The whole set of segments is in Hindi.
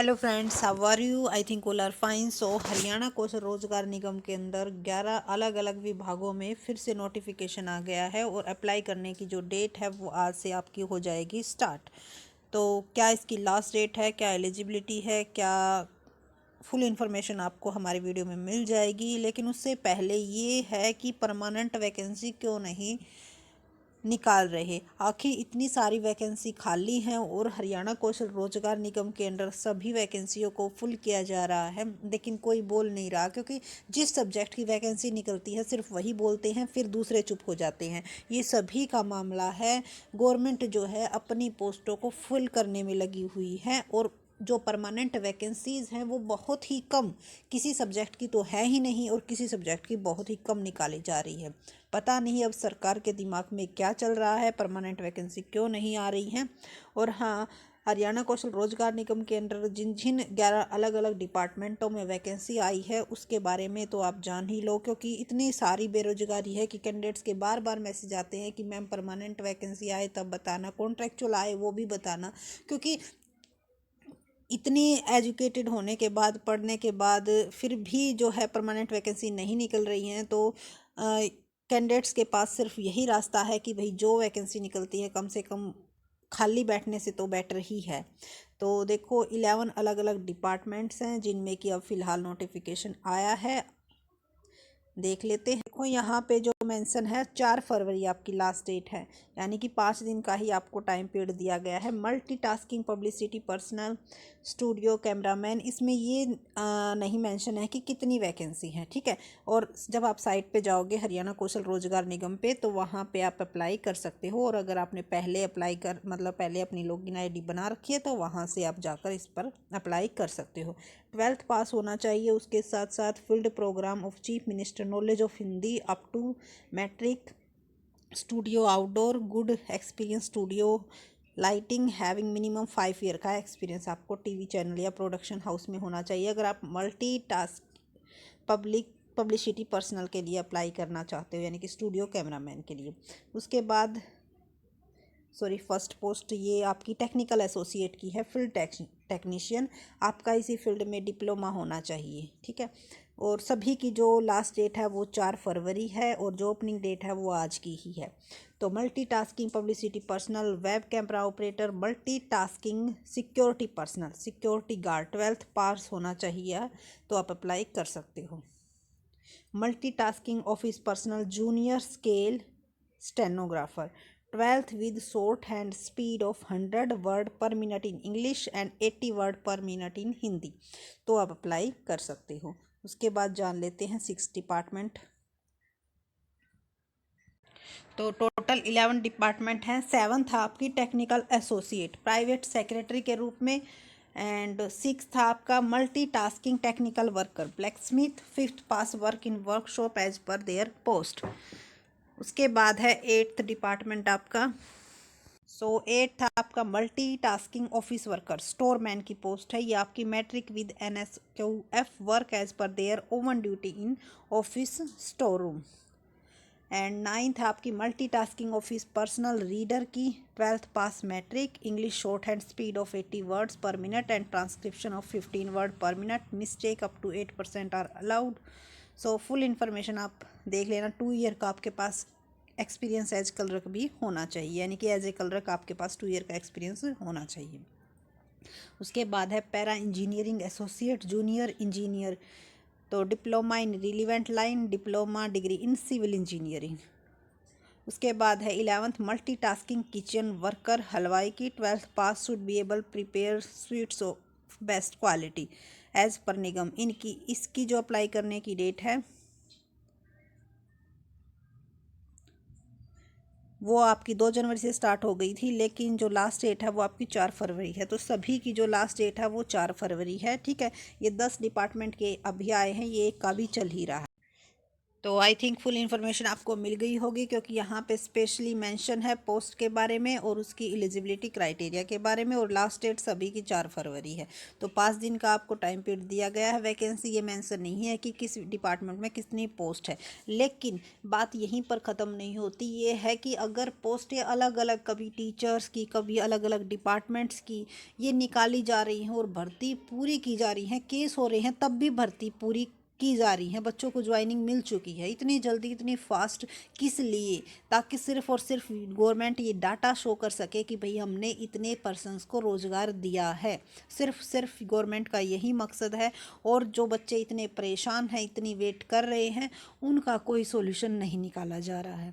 Hello friends, how are you? I think all are fine. So Haryana Kaushal Rozgar Nigam के अंदर 11 अलग अलग विभागों में फिर से नोटिफिकेशन आ गया है और अप्लाई करने की जो डेट है वो आज से आपकी हो जाएगी स्टार्ट। तो क्या इसकी लास्ट डेट है, क्या एलिजिबिलिटी है, क्या फुल इन्फॉर्मेशन आपको हमारी वीडियो में मिल जाएगी। लेकिन उससे पहले ये है कि परमानेंट वैकेंसी क्यों नहीं निकाल रहे। आखिर इतनी सारी वैकेंसी खाली हैं और हरियाणा कौशल रोजगार निगम के अंडर सभी वैकेंसियों को फुल किया जा रहा है, लेकिन कोई बोल नहीं रहा। क्योंकि जिस सब्जेक्ट की वैकेंसी निकलती है सिर्फ वही बोलते हैं, फिर दूसरे चुप हो जाते हैं। ये सभी का मामला है। गवर्नमेंट जो है अपनी पोस्टों को फुल करने में लगी हुई है और जो परमानेंट वैकेंसीज़ हैं वो बहुत ही कम, किसी सब्जेक्ट की तो है ही नहीं और किसी सब्जेक्ट की बहुत ही कम निकाली जा रही है। पता नहीं अब सरकार के दिमाग में क्या चल रहा है, परमानेंट वैकेंसी क्यों नहीं आ रही हैं। और हाँ, हरियाणा कौशल रोजगार निगम के अंडर जिन जिन 11 अलग अलग डिपार्टमेंटों में वैकेंसी आई है उसके बारे में तो आप जान ही लो। क्योंकि इतनी सारी बेरोजगारी है कि कैंडिडेट्स के बार बार मैसेज आते हैं कि मैम परमानेंट वैकेंसी आए तब बताना, कॉन्ट्रैक्चुअल आए वो भी बताना। क्योंकि इतनी एजुकेटेड होने के बाद, पढ़ने के बाद फिर भी जो है परमानेंट वैकेंसी नहीं निकल रही हैं, तो कैंडिडेट्स के पास सिर्फ यही रास्ता है कि भाई जो वैकेंसी निकलती है कम से कम खाली बैठने से तो बेटर ही है। तो देखो 11 अलग अलग डिपार्टमेंट्स हैं जिनमें कि अब फ़िलहाल नोटिफिकेशन आया है, देख लेते हैं। देखो यहाँ पे जो मेंशन है 4 फरवरी आपकी लास्ट डेट है, यानी कि 5 दिन का ही आपको टाइम पीरियड दिया गया है। Multitasking publicity personal studio cameraman, इसमें ये नहीं मेंशन है कि कितनी वैकेंसी है, ठीक है। और जब आप साइट पे जाओगे हरियाणा कौशल रोजगार निगम पे, तो वहाँ पे आप अप्लाई कर सकते हो। और अगर आपने पहले अप्लाई कर मतलब पहले अपनी लॉगिन आईडी बना रखी है तो वहाँ से आप जाकर इस पर अप्लाई कर सकते हो। 12th पास होना चाहिए, उसके साथ साथ field program of chief minister, knowledge of Hindi up to matric, studio outdoor, good experience studio lighting, having minimum 5 year का एक्सपीरियंस आपको टीवी चैनल या प्रोडक्शन हाउस में होना चाहिए अगर आप मल्टी टास्क पब्लिसिटी पर्सनल के लिए अप्लाई करना चाहते हो, यानी कि स्टूडियो कैमरामैन के लिए। उसके बाद फर्स्ट पोस्ट ये आपकी टेक्निकल एसोसिएट की है, फील्ड टेक्नीशियन। आपका इसी फील्ड में डिप्लोमा होना चाहिए, ठीक है। और सभी की जो लास्ट डेट है वो 4 फरवरी है और जो ओपनिंग डेट है वो आज की ही है। तो multitasking publicity personal, web camera operator, multitasking security personal, security guard, 12th पास होना चाहिए तो आप अप्लाई कर सकते हो। Multitasking office personal, junior scale stenographer, 12th with shorthand speed of 100 word per minute in English and 80 word per minute in Hindi, तो आप अप्लाई कर सकते हो। उसके बाद जान लेते हैं 6 डिपार्टमेंट। तो टोटल 11 डिपार्टमेंट हैं। 7 था आपकी टेक्निकल एसोसिएट प्राइवेट सेक्रेटरी के रूप में, एंड 6 था आपका multitasking technical worker blacksmith, 5th pass work in workshop as per their post. उसके बाद है 8th डिपार्टमेंट आपका। 8 था आपका multi tasking office worker, store man की पोस्ट है। ये आपकी matric with NSQF work as per their own duty in office store room. And 9 था आपकी multi tasking office personal reader की, 12th pass matric, English shorthand speed of 80 words per minute and transcription of 15 word per minute, mistake up to 8% are allowed. Full information आप देख लेना। 2 ईयर का आपके पास एक्सपीरियंस एज क्लर्क भी होना चाहिए, यानी कि एज ए क्लर्क आपके पास 2 ईयर का एक्सपीरियंस होना चाहिए। उसके बाद है para engineering associate, junior engineer, तो diploma in relevant line, diploma degree in civil engineering. उसके बाद है 11th मल्टीटास्किंग किचन वर्कर हलवाई की, 12th pass should be able prepare sweets of best quality as per Nigam. इनकी इसकी जो अप्लाई करने की डेट है वो आपकी 2 जनवरी से स्टार्ट हो गई थी, लेकिन जो लास्ट डेट है वो आपकी 4 फरवरी है। तो सभी की जो लास्ट डेट है वो 4 फरवरी है, ठीक है। ये 10 डिपार्टमेंट के अभी आए हैं, ये एक का भी चल ही रहा है। तो आई थिंक फुल इन्फॉर्मेशन आपको मिल गई होगी, क्योंकि यहाँ पे स्पेशली मेंशन है पोस्ट के बारे में और उसकी एलिजिबिलिटी क्राइटेरिया के बारे में, और लास्ट डेट सभी की 4 फरवरी है। तो 5 दिन का आपको टाइम पीरियड दिया गया है। वैकेंसी ये मेंशन नहीं है कि किस डिपार्टमेंट में कितनी पोस्ट है, लेकिन बात यहीं पर ख़त्म नहीं होती। ये है कि अगर पोस्टें अलग अलग, कभी टीचर्स की, कभी अलग अलग डिपार्टमेंट्स की, ये निकाली जा रही हैं और भर्ती पूरी की जा रही हैं, केस हो रहे हैं तब भी भर्ती पूरी की जा रही है, बच्चों को ज्वाइनिंग मिल चुकी है। इतनी जल्दी, इतनी फास्ट किस लिए? ताकि सिर्फ और सिर्फ गवर्नमेंट ये डाटा शो कर सके कि भाई हमने इतने पर्सनस को रोज़गार दिया है। सिर्फ गवर्नमेंट का यही मकसद है। और जो बच्चे इतने परेशान हैं, इतनी वेट कर रहे हैं, उनका कोई सोल्यूशन नहीं निकाला जा रहा है।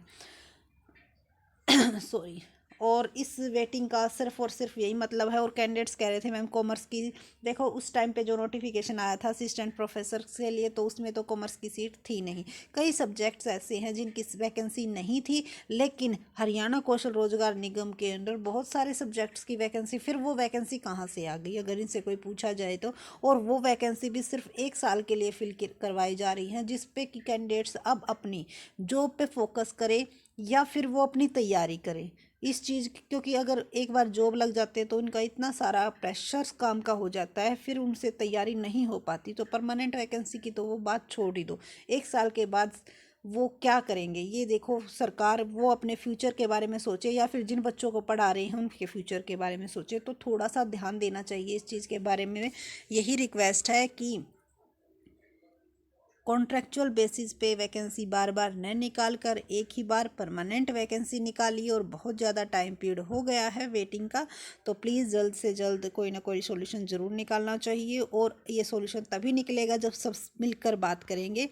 सॉरी। और इस वेटिंग का सिर्फ और सिर्फ यही मतलब है। और कैंडिडेट्स कह रहे थे मैम कॉमर्स की, देखो उस टाइम पे जो नोटिफिकेशन आया था असिस्टेंट प्रोफेसर के लिए, तो उसमें तो कॉमर्स की सीट थी नहीं। कई सब्जेक्ट्स ऐसे हैं जिनकी वैकेंसी नहीं थी, लेकिन हरियाणा कौशल रोजगार निगम के अंडर बहुत सारे सब्जेक्ट्स की वैकेंसी, फिर वो वैकेंसी कहाँ से आ गई अगर इनसे कोई पूछा जाए तो। और वो वैकेंसी भी सिर्फ 1 साल के लिए फिल करवाई जा रही हैं, जिसपे कि कैंडिडेट्स अब अपनी जॉब पे फोकस करें या फिर वो अपनी तैयारी करें इस चीज़ की। क्योंकि अगर एक बार जॉब लग जाते हैं तो उनका इतना सारा प्रेशर्स काम का हो जाता है, फिर उनसे तैयारी नहीं हो पाती। तो परमानेंट वैकेंसी की तो वो बात छोड़ ही दो, 1 साल के बाद वो क्या करेंगे ये देखो। सरकार वो अपने फ्यूचर के बारे में सोचे, या फिर जिन बच्चों को पढ़ा रहे हैं उनके फ्यूचर के बारे में सोचे। तो थोड़ा सा ध्यान देना चाहिए इस चीज़ के बारे में। यही रिक्वेस्ट है कि कॉन्ट्रेक्चुअल बेसिस पे वैकेंसी बार बार न निकाल कर एक ही बार परमानेंट वैकेंसी निकालिए। और बहुत ज़्यादा टाइम पीरियड हो गया है वेटिंग का, तो प्लीज़ जल्द से जल्द कोई ना कोई सॉल्यूशन ज़रूर निकालना चाहिए। और ये सॉल्यूशन तभी निकलेगा जब सब मिलकर बात करेंगे।